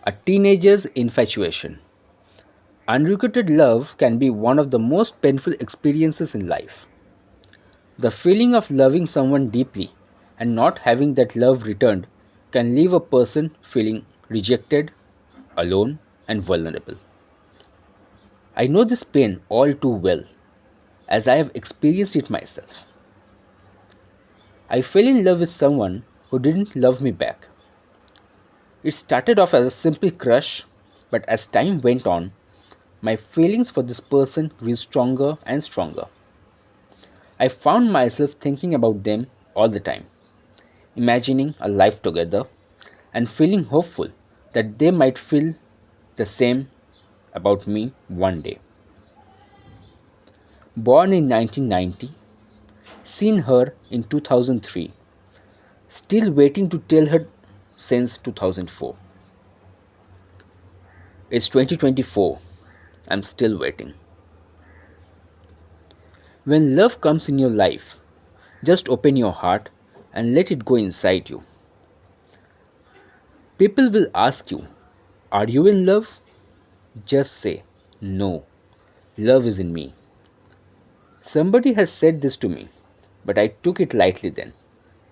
A teenager's infatuation. Unrequited love can be one of the most painful experiences in life. The feeling of loving someone deeply and not having that love returned can leave a person feeling rejected, alone, and vulnerable. I know this pain all too well as I have experienced it myself. I fell in love with someone who didn't love me back. It started off as a simple crush, but as time went on, my feelings for this person grew stronger and stronger. I found myself thinking about them all the time, imagining a life together, and feeling hopeful that they might feel the same about me one day. Born in 1990, seen her in 2003, still waiting to tell her since 2004. It's 2024, I'm still waiting. When love comes in your life, just open your heart and let it go inside you. People will ask you, are you in love? Just say, no, love is in me. Somebody has said this to me, but I took it lightly then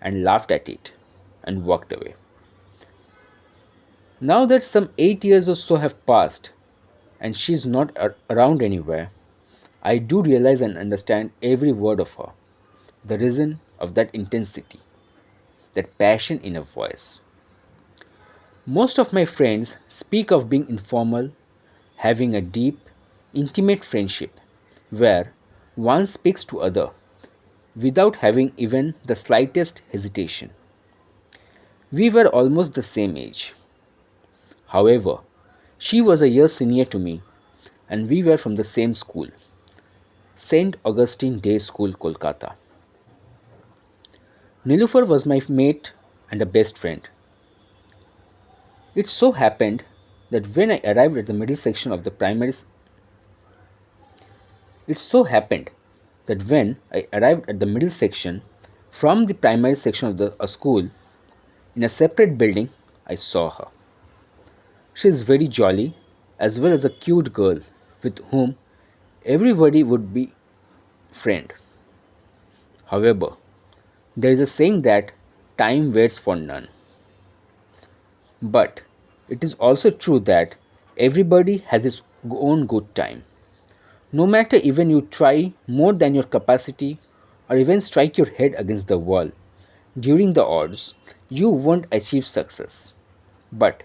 and laughed at it and walked away. Now that some 8 years or so have passed and she's not around anywhere, I do realize and understand every word of her, the reason of that intensity, that passion in her voice. Most of my friends speak of being informal, having a deep, intimate friendship where one speaks to other without having even the slightest hesitation. We were almost the same age. However, she was a year senior to me and we were from the same school, St. Augustine Day School, Kolkata. Nilufar was my mate and a best friend. It so happened that when I arrived at the middle section of the primary It so happened that when I arrived at the middle section from the primary section of the a school in a separate building, I saw her. She is very jolly as well as a cute girl with whom everybody would be friend. However, there is a saying that time waits for none. But it is also true that everybody has its own good time. No matter even you try more than your capacity or even strike your head against the wall during the odds, you won't achieve success. But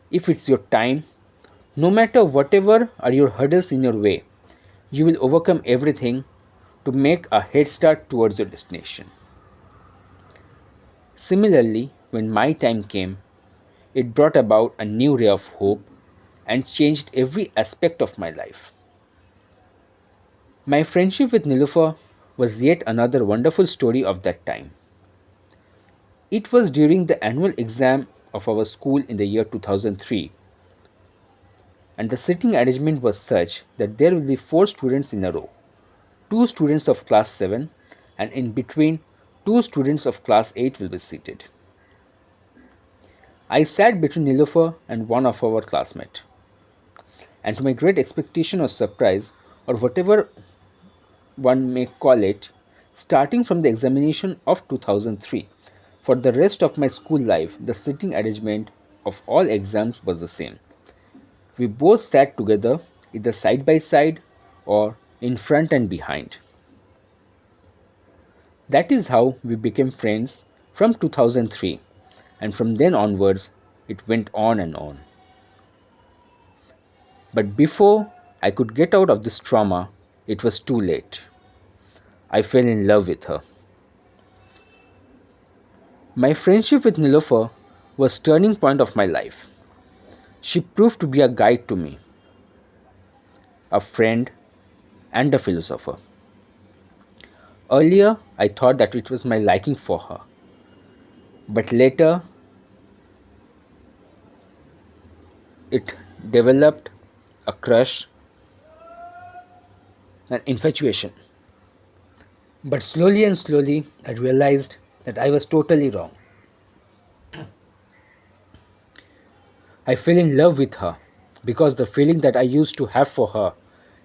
if it's your time, no matter whatever are your hurdles in your way, you will overcome everything to make a head start towards your destination. Similarly, when my time came, it brought about a new ray of hope and changed every aspect of my life. My friendship with Nilufer was yet another wonderful story of that time. It was during the annual exam of our school in the year 2003, and the sitting arrangement was such that there will be four students in a row, two students of class 7, and in between, two students of class 8 will be seated. I sat between Nilufer and one of our classmates, and to my great expectation or surprise, or whatever one may call it, starting from the examination of 2003. For the rest of my school life, the sitting arrangement of all exams was the same. We both sat together, either side by side or in front and behind. That is how we became friends from 2003, and from then onwards, it went on and on. But before I could get out of this trauma, it was too late. I fell in love with her. My friendship with Nilofer was turning point of my life. She proved to be a guide to me, a friend, and a philosopher. Earlier, I thought that it was my liking for her, but later it developed a crush, an infatuation. But slowly and slowly, I realized that I was totally wrong. I fell in love with her because the feeling that I used to have for her,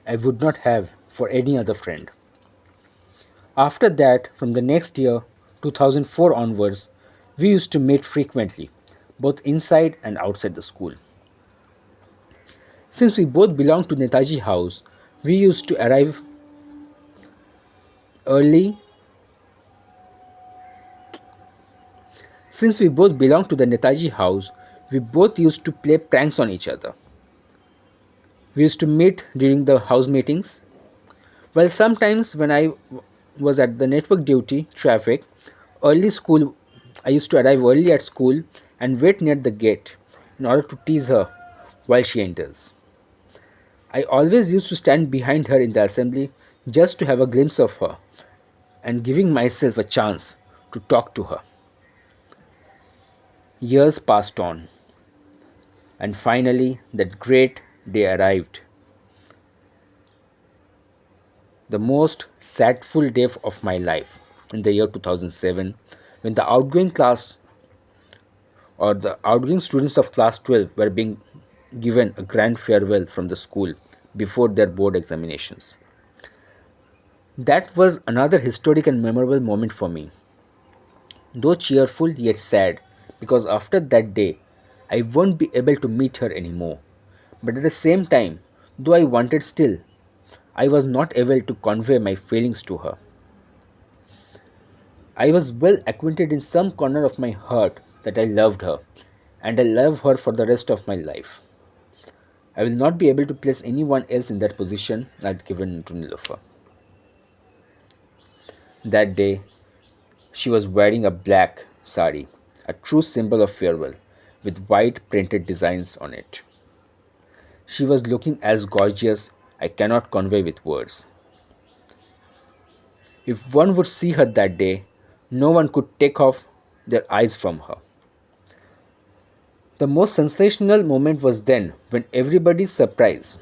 I would not have for any other friend. After that, from the next year, 2004 onwards, we used to meet frequently, both inside and outside the school. Since we both belonged to Netaji House, we used to arrive early. Since we both belonged to the Netaji House, we both used to play pranks on each other. We used to meet during the house meetings. Well, sometimes when was at the network duty, traffic, early school, I used to arrive early at school and wait near the gate in order to tease her while she enters. I always used to stand behind her in the assembly just to have a glimpse of her and giving myself a chance to talk to her. Years passed on, and finally, that great day arrived. The most sadful day of my life in the year 2007, when the outgoing class or the outgoing students of class 12 were being given a grand farewell from the school before their board examinations. That was another historic and memorable moment for me, though cheerful yet sad, because after that day, I won't be able to meet her anymore. But at the same time, though I wanted still, I was not able to convey my feelings to her. I was well acquainted in some corner of my heart that I loved her, and I love her for the rest of my life. I will not be able to place anyone else in that position I'd given to Nilofer. That day, she was wearing a black sari, a true symbol of farewell, with white printed designs on it. She was looking as gorgeous I cannot convey with words. If one would see her that day, no one could take off their eyes from her. The most sensational moment was then when to everybody's surprise,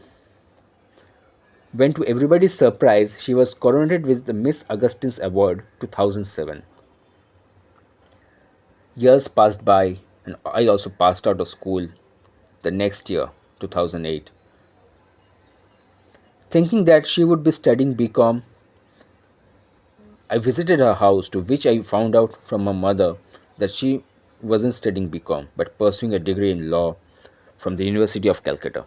she was coronated with the Miss Augustine's Award 2007. Years passed by, and I also passed out of school the next year, 2008. Thinking that she would be studying BCom, I visited her house, to which I found out from her mother that she wasn't studying BCom but pursuing a degree in law from the University of Calcutta.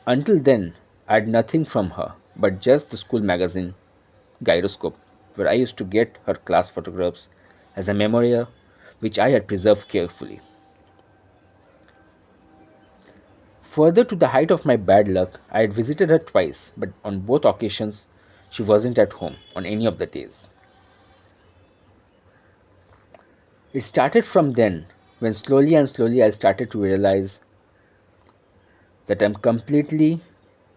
Until then, I had nothing from her but just the school magazine, Gyroscope, where I used to get her class photographs as a memorial which I had preserved carefully. Further to the height of my bad luck, I had visited her twice, but on both occasions, she wasn't at home on any of the days. It started from then, when slowly and slowly I started to realize that I'm completely,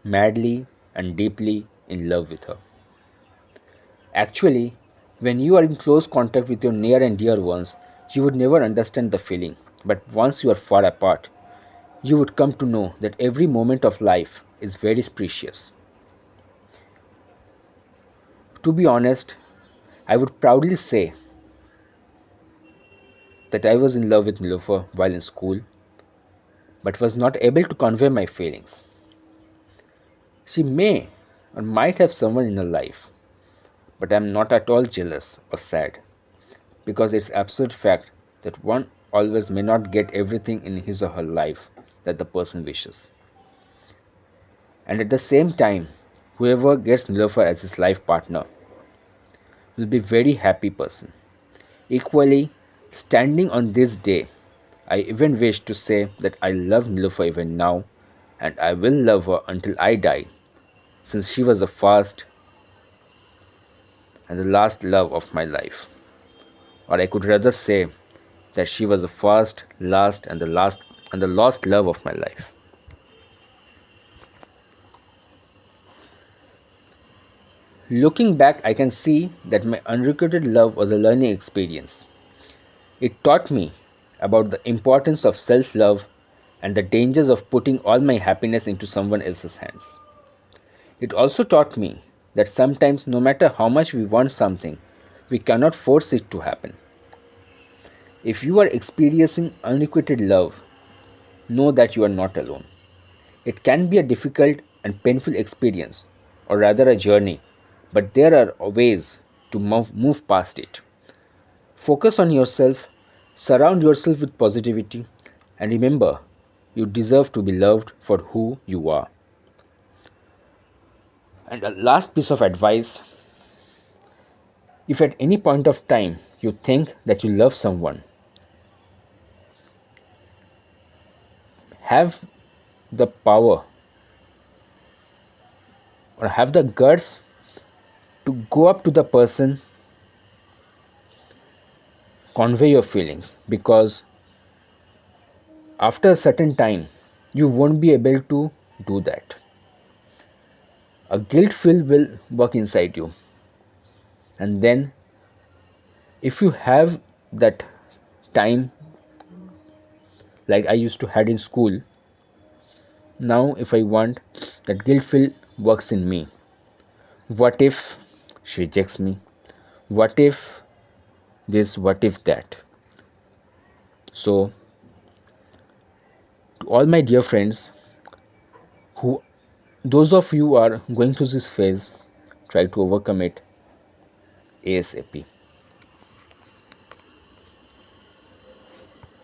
madly, and deeply in love with her. Actually, when you are in close contact with your near and dear ones, you would never understand the feeling. But once you are far apart, you would come to know that every moment of life is very precious. To be honest, I would proudly say that I was in love with Nilofer while in school, but was not able to convey my feelings. She may or might have someone in her life, but I am not at all jealous or sad, because it's absolute fact that one always may not get everything in his or her life that the person wishes. And at the same time, whoever gets Nilofer as his life partner will be very happy person. Equally, standing on this day, I even wish to say that I love Nilofer even now, and I will love her until I die, since she was the first and the last love of my life. Or I could rather say that she was the first, last, and the lost love of my life. Looking back, I can see that my unrequited love was a learning experience. It taught me about the importance of self love and the dangers of putting all my happiness into someone else's hands. It also taught me that sometimes, no matter how much we want something, we cannot force it to happen. If you are experiencing unrequited love, know that you are not alone. It can be a difficult and painful experience, or rather a journey, but there are ways to move past it. Focus on yourself, surround yourself with positivity, and remember, you deserve to be loved for who you are. And a last piece of advice: if at any point of time you think that you love someone, have the power or have the guts to go up to the person, convey your feelings, because after a certain time you won't be able to do that. A guilt feel will work inside you, and then if you have that time like I used to had in school, now if I want, that guilt feel works in me. What if she rejects me? What if this? What if that? So to all my dear friends, who those of you are going through this phase, try to overcome it ASAP.